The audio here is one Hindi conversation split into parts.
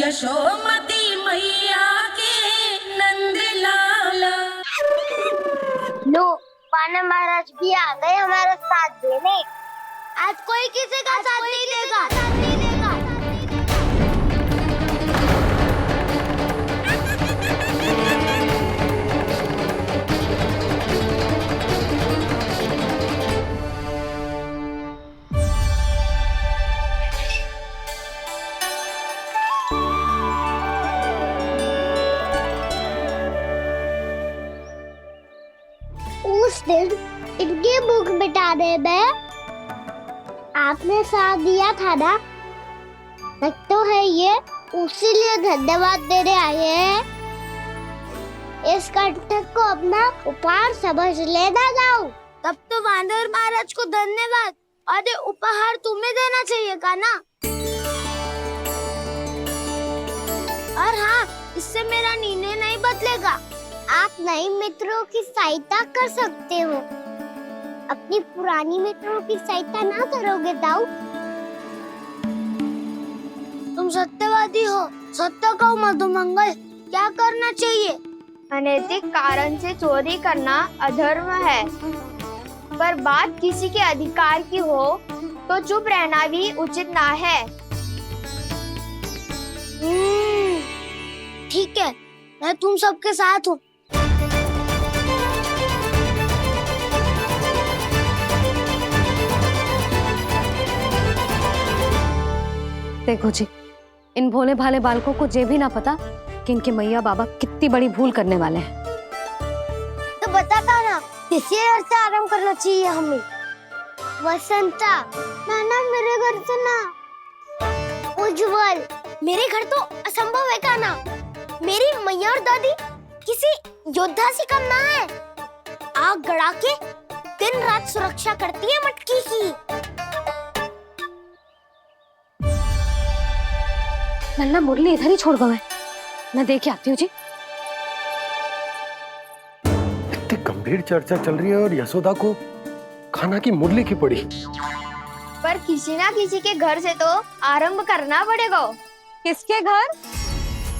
यशोमती मैया के नंद लाला। लो, पाना महाराज भी आ गए हमारा साथ देने। आज कोई किसी का साथ नहीं देगा। उस दिन इनकी भूख मिटाने में आपने साथ दिया था ना, लगता है ये उसी लिए धन्यवाद देने आए हैं। इस कंटक को अपना उपहार समझ लेना जाओ। तब तो वानर महाराज को धन्यवाद और ये उपहार तुम्हें देना चाहिए का ना। और हाँ, इससे मेरा निर्णय नहीं बदलेगा। आप नए मित्रों की सहायता कर सकते हो, अपनी पुरानी मित्रों की सहायता ना करोगे दाऊ। तुम सत्यवादी हो, सत्य कहो मधुमंगल, क्या करना चाहिए? अनैतिक कारण से चोरी करना अधर्म है, पर बात किसी के अधिकार की हो तो चुप रहना भी उचित ना है। ठीक है, मैं तुम सबके साथ हूँ। देखो जी, इन भोले भाले बालकों को ये भी ना पता कि इनके मैया बाबा कितनी बड़ी भूल करने वाले हैं। तो बताता ना, किसी घर से आराम करना चाहिए हमें। वसंता, ना मेरे घर से ना। उज्जवल, मेरे घर तो असंभव है का ना। मेरी मैया और दादी किसी योद्धा से कम ना है। आग गड़ा के दिन रात सुरक्षा करती है मटकी की। नन्ना मुरली इधर ही छोड़ गए, मैं देख के आती हूँ जी। इतनी गंभीर चर्चा चल रही है और यशोदा को खाना की मुरली की पड़ी। पर किसी ना किसी के घर से तो आरंभ करना पड़ेगा। किसके घर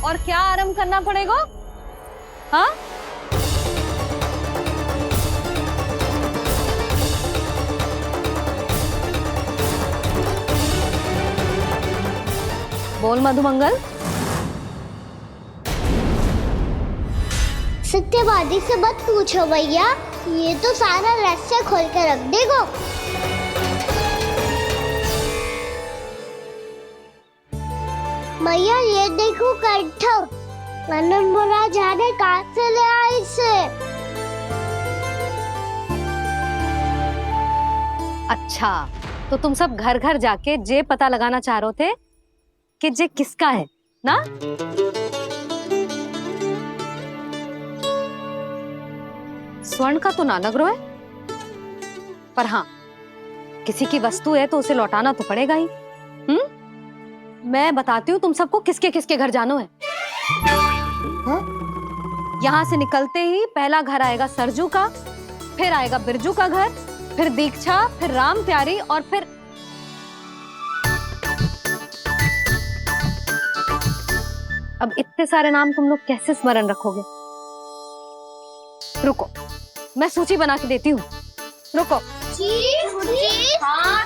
और क्या आरंभ करना पड़ेगा? हाँ, बोल मधुमंगल। सत्यवादी से मत पूछो भैया, ये तो सारा रहस्य खोल के रख देगा। भैया ये देखो कंठ, नंदन मोरा जाने कहाँ से ले आए इसे। अच्छा, तो तुम सब घर घर जाके जे पता लगाना चाह रहे थे कि जे किसका है ना? स्वर्ण का तो ना लग रहा है, पर हाँ, किसी की वस्तु है तो उसे लौटाना तो पड़ेगा ही। मैं बताती हूँ तुम सबको किसके किसके घर जाना है। यहाँ से निकलते ही पहला घर आएगा सरजू का, फिर आएगा बिरजू का घर, फिर दीक्षा, फिर राम प्यारी और फिर अब इतने सारे नाम तुम लोग कैसे स्मरण रखोगे? रुको, मैं सूची बना के देती हूँ। रुको। हाँ,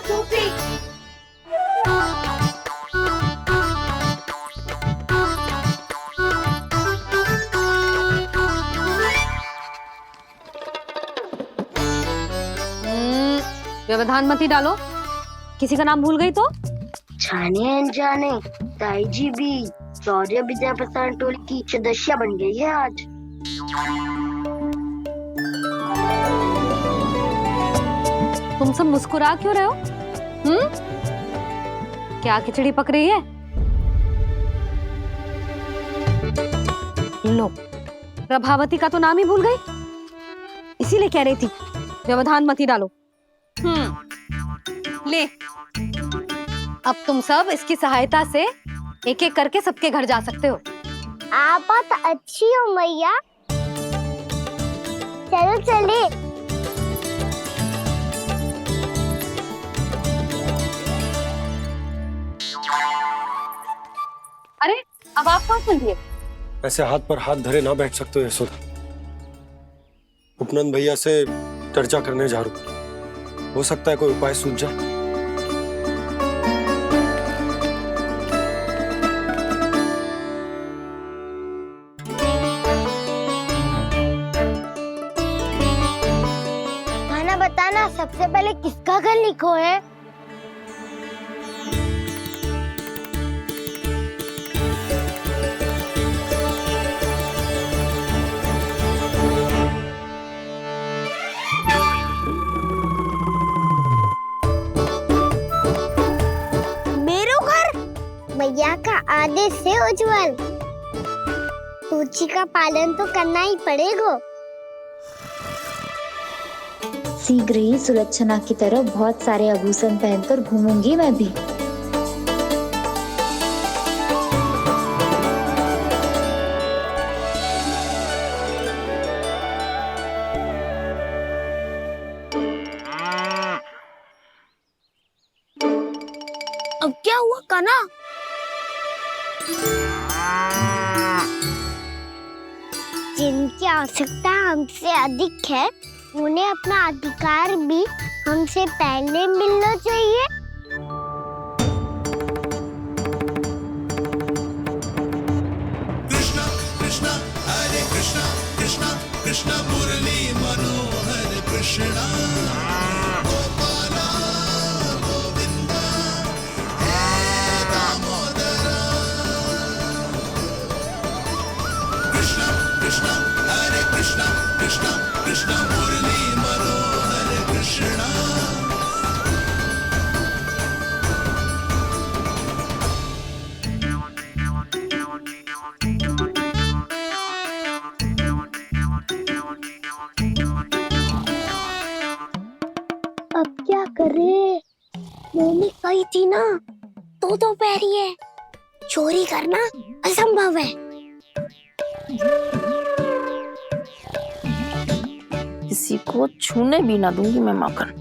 व्यवधान मत ही डालो, किसी का नाम भूल गई तो? जाने अनजाने ताई जी भी शौर्य विद्या प्रसारण टोली की सदस्य बन गई है आज। तुम सब मुस्कुरा क्यों रहे हो? क्या खिचड़ी पक रही है? लो, प्रभावती का तो नाम ही भूल गई, इसीलिए कह रही थी व्यवधान मत ही डालो। ले, अब तुम सब इसकी सहायता से एक एक करके सबके घर जा सकते हो। आप बात अच्छी हो मैया, चलो चले। अरे अब आप कहाँ सुन लिए? ऐसे हाथ पर हाथ धरे ना बैठ सकते हो यशोदा। उपनंद भैया से चर्चा करने जा रहा हूं, हो सकता है कोई उपाय सूझ जाए। खाना बताना, सबसे पहले किसका घर लिखो है? मैया का आदेश से उज्जवल, सूची का पालन तो करना ही पड़ेगा। शीघ्र ही सुलक्षणा की तरह बहुत सारे आभूषण पहनकर घूमूंगी मैं भी। अब क्या हुआ काना? जिनकी आवश्यकता हमसे अधिक है, उन्हें अपना अधिकार भी हमसे पहले मिलना चाहिए। कृष्णा कृष्णा हरे कृष्णा कृष्णा कृष्णा मुरली मनोहर कृष्णा गोपाला गोविंदा हे दामोदरा। कृष्णा कृष्णा हरे कृष्णा कृष्णा कृष्णा मुरली मनोहर कृष्णा। अब क्या करे? मैंने कही थी ना, दो पैरी है, चोरी करना असंभव है। किसी को छूने भी ना दूंगी मैं माखन।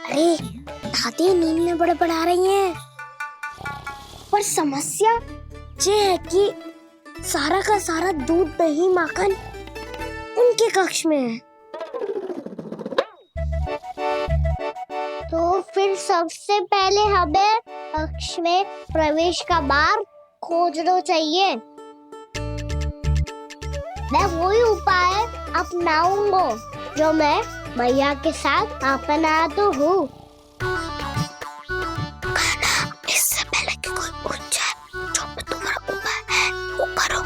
अरे दादी नींद में बड़बड़ा रही हैं। पर समस्या ये है कि सारा का सारा दूध दही माखन उनके कक्ष में है। तो फिर सबसे पहले हमें कक्ष में प्रवेश का मार्ग खोजना चाहिए। मैं वही उपाय अपनाऊंगा जो मैं मैया के साथ अपना तो हूँ। इससे पहले कि कोई पूछ जाए, जो भी तुम्हारा उपाय है वो करो।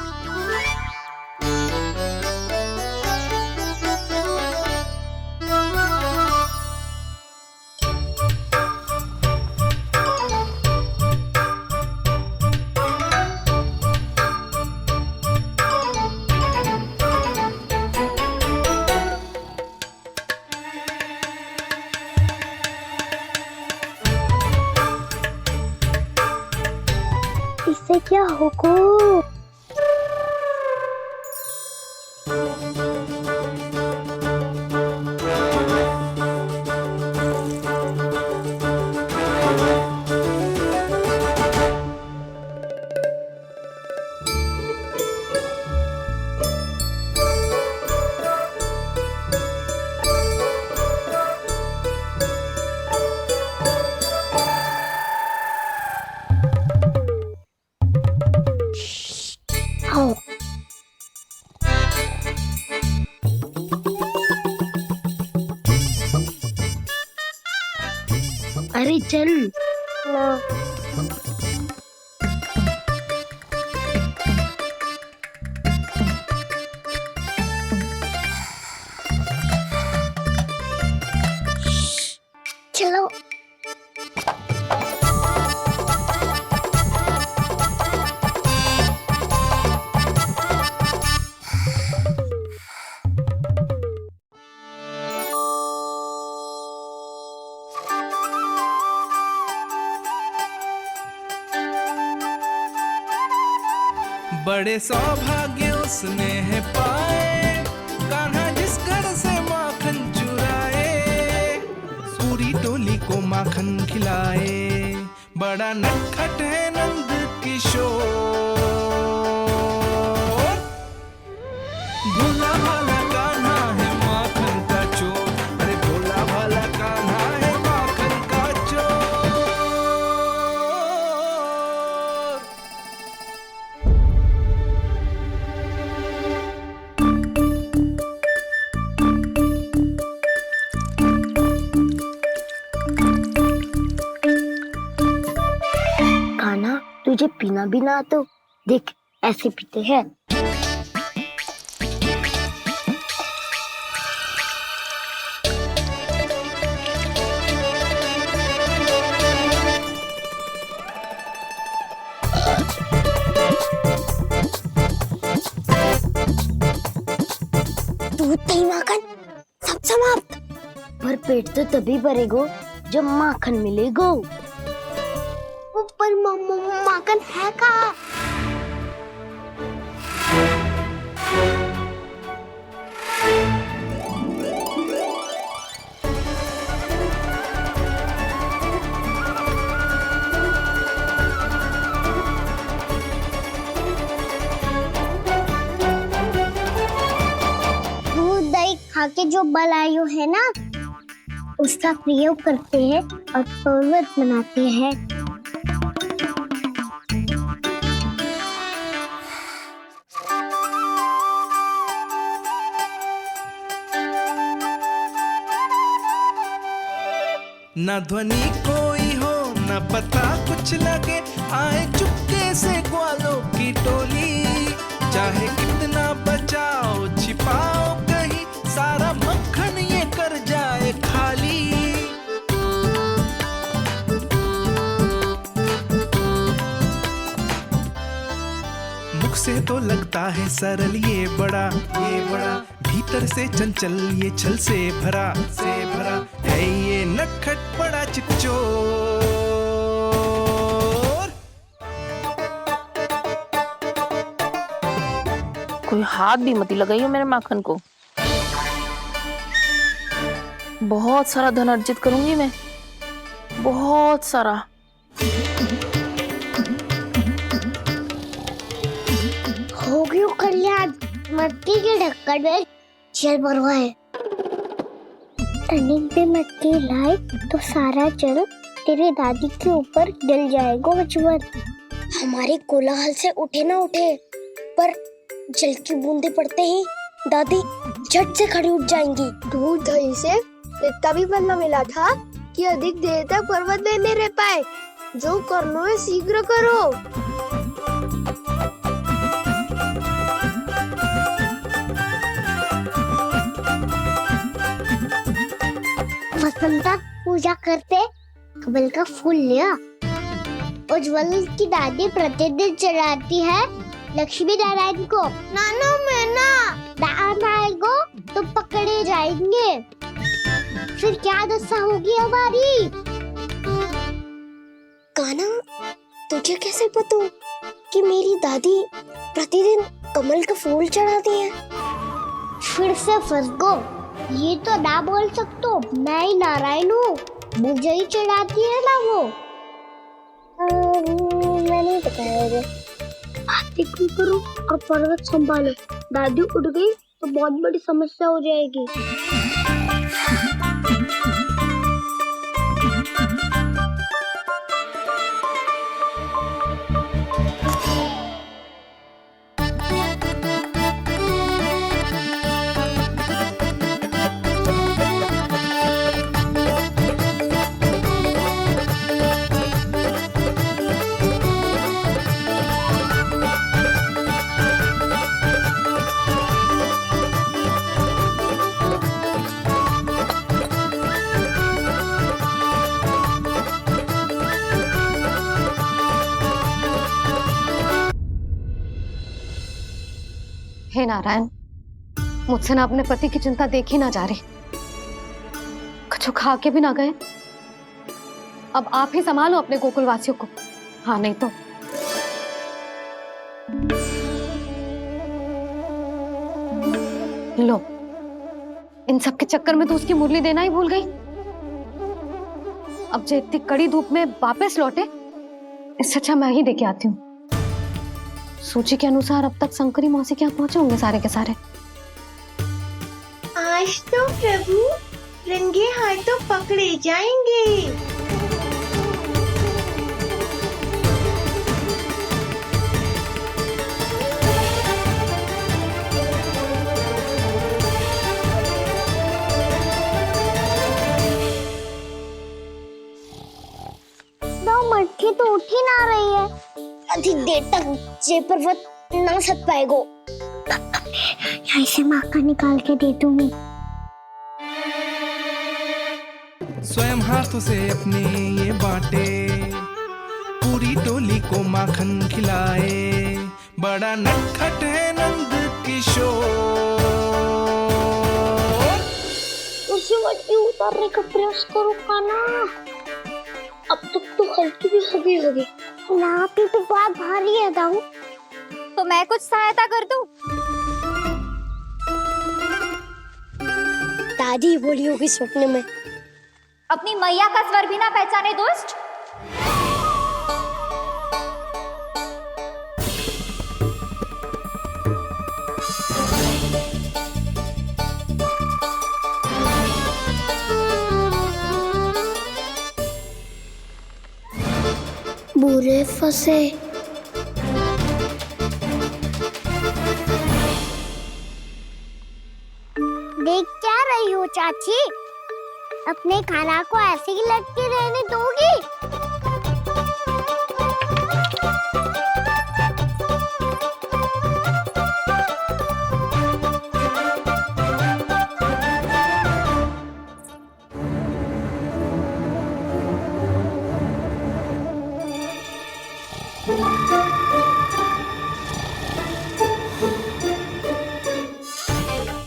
इससे क्या होगा? अरे चल। चलो। बड़े सौभाग्य उसने है पाए, कान्हा जिस घर से को माखन खिलाए, बड़ा नटखट है नंद किशोर। भोला भाला कान्हा है माखन का चोर, अरे भोला भाला कान्हा है माखन का चोर। कान्हा, तुझे पीना भी ना तो देख ऐसे पीते हैं। दूध दही माखन सब समाप्त। पर पेट तो तभी भरेगो जब माखन मिलेगो। पर माखन है कहाँ? दूध दही खा के जो बलायु है ना, उसका प्रयोग करते हैं और पर्वत बनाते हैं। न ध्वनि कोई हो न पता कुछ लगे, आए चुपके से ग्वालों की टोली। चाहे कितना बचाओ छिपाओ कहीं, सारा मक्खन ये कर जाए खाली। मुख से तो लगता है सरल ये बड़ा भीतर से चंचल ये छल से भरा है ये नटखट बड़ा चिकचोर। कोई हाथ भी मत लगाइयो मेरे माखन को। बहुत सारा धन अर्जित करूंगी मैं, बहुत सारा। हो गयो कल्याण, मटकी के ढक्कन में जल भरवा है। टर्निंग पे मटकी लाए तो सारा जल तेरी दादी के ऊपर गिर जाएगा बचपन। हमारे कोलाहल से उठे ना उठे, पर जल की बूंदे पड़ते ही दादी झट से खड़ी उठ जाएंगी। दूध दही से इतना भी बनना मिला था कि अधिक देर तक पर्वत में नहीं रह पाए। जो करना है शीघ्र करो। वसंता पूजा करते कमल का फूल लिया। उज्ज्वल की दादी प्रतिदिन चढ़ाती है लक्ष्मी नारायण को। नानो मैं ना दान आएगो तो पकड़े जाएंगे। फिर क्या दशा होगी हमारी? कान्हा, तुझे कैसे पता कि मेरी दादी प्रतिदिन कमल का फूल चढ़ाती है? फिर से फंस गो। ये तो ना बोल सकतो, मैं ही नारायण हूँ, मुझे ही चढ़ाती है ना वो। मैं नहीं बताया। बातें क्यों करो और पर्वत संभालो। दादी उठ गई तो बहुत बड़ी समस्या हो जाएगी। हे नारायण, मुझसे ना अपने पति की चिंता देखी ना जा रही, कुछ खा के भी ना गए। अब आप ही संभालो अपने गोकुलवासियों को। हाँ नहीं तो लो, इन सब के चक्कर में तो उसकी मुरली देना ही भूल गई। अब जो इतनी कड़ी धूप में वापस लौटे, इससे अच्छा मैं ही देके आती हूँ। सूची के अनुसार अब तक शंकरी मौसी के यहाँ पहुंचे होंगे सारे के सारे। आज तो प्रभु रंगे हाथों पकड़े जाएंगे। मटकी तो उठ ही ना रही है। अधिक देर तक जे पर्वत ना सक पाएगो। यहाँ से माखन निकाल के दे दूंगी। स्वयं हाथों से अपने ये बांटे, पूरी टोली को माखन खिलाए। बड़ा नटखट है नंद किशोर। उसे मटकी उतारने का प्रयास करो काना। अब तक तो हल्की भी होगी। नापी तो बहुत भारी है दाऊ। तो मैं कुछ सहायता कर दूं? दादी बोली होगी सपने में। अपनी मैया का स्वर भी ना पहचाने दुष्ट। बुरे फंसे। देख क्या रही हो चाची? अपने खाना को ऐसे ही लटके रहने दोगी?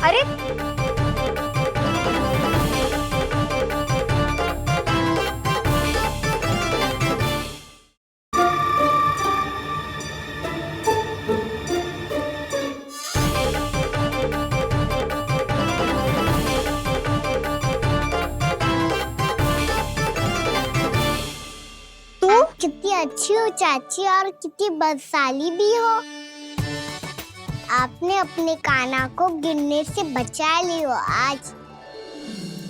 अरे कितनी अच्छी हो चाची और कितनी बदसाली भी हो। आपने अपने काना को गिरने से बचा ली हो आज।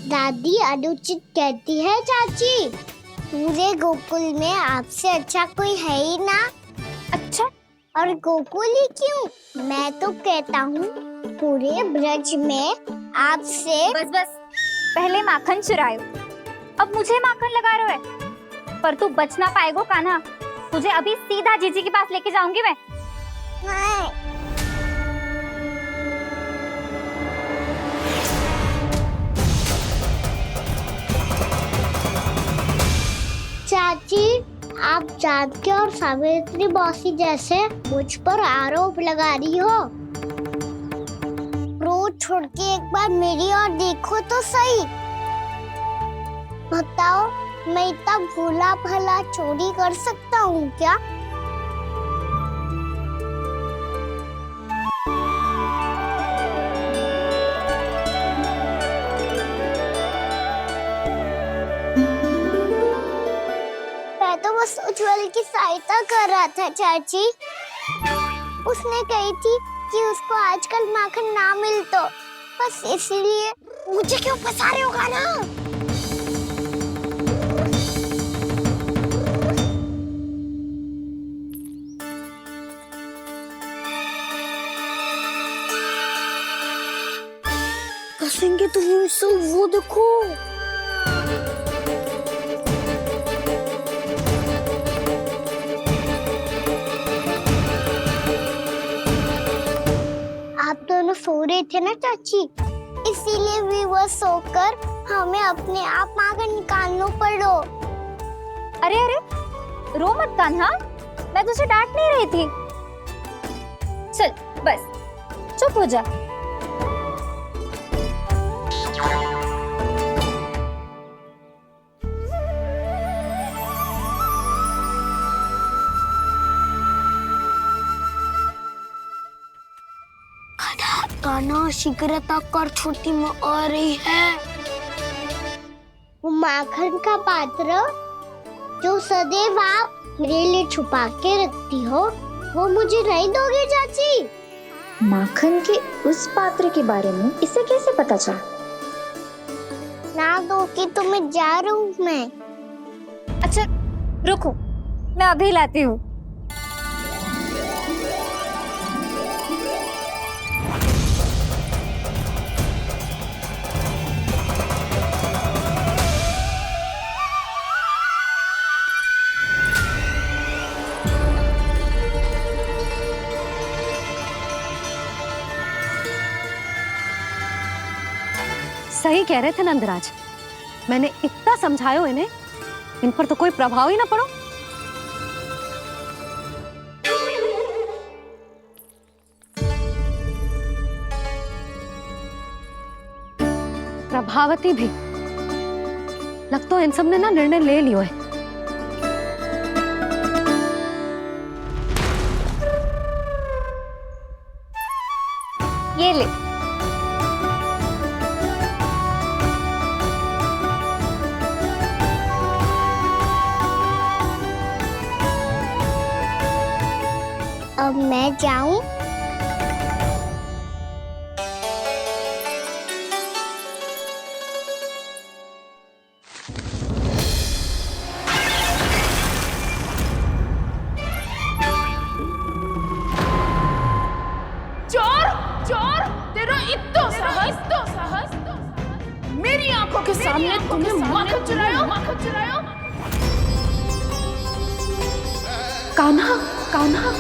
दादी अनुचित कहती है चाची, पूरे गोकुल में आपसे अच्छा कोई है ही ना। अच्छा, और गोकुल ही क्यों? मैं तो कहता हूँ पूरे ब्रज में आपसे। बस पहले माखन चुरायो, अब मुझे माखन लगा रहे हो। पर तू बच ना पाएगो कान्हा। तुझे अभी सीधा जीजी के पास लेके जाऊंगी मैं। चाची, आप जानकी और सावित्री मौसी जैसे मुझ पर आरोप लगा रही हो। रोज छोड़ के एक बार मेरी ओर देखो तो सही। बताओ, मैं इतना भोला भला चोरी कर सकता हूँ क्या? मैं तो बस उज्जवल की सहायता कर रहा था चाची। उसने कही थी कि उसको आजकल माखन ना मिल तो बस इसलिए। मुझे क्यों फंसा रहे हो ना? फंसेंगे तो वो देखो। आप दोनों सो रहे थे ना चाची, इसीलिए विवश सोकर हमें अपने आप माखन निकालना पड़ो। अरे रो मत कान्हा, मैं तुझे डांट नहीं रही थी। चल बस चुप हो जा। कान्हा शीघ्रता कर, छुट्टी में आ रही है। वो माखन का पात्र जो सदैव आप मेरे लिए छुपा के रखती हो, वो मुझे नहीं दोगे चाची? माखन के उस पात्र के बारे में इसे कैसे पता चला? ना दो कि तो मैं जा रहा हूँ मैं। अच्छा रुको, मैं अभी लाती हूँ। सही कह रहे थे नंदराज, मैंने इतना समझायो इन्हें, इन पर तो कोई प्रभाव ही ना पड़ो। प्रभावती भी लग तो इन सब ने ना निर्णय ले लियो है। ये ले, अब मैं जाऊं? चोर चोर, तेरा इत्तो साहस मेरी आंखों के सामने तुमने माखन चुरायो। कान्हा, कान्हा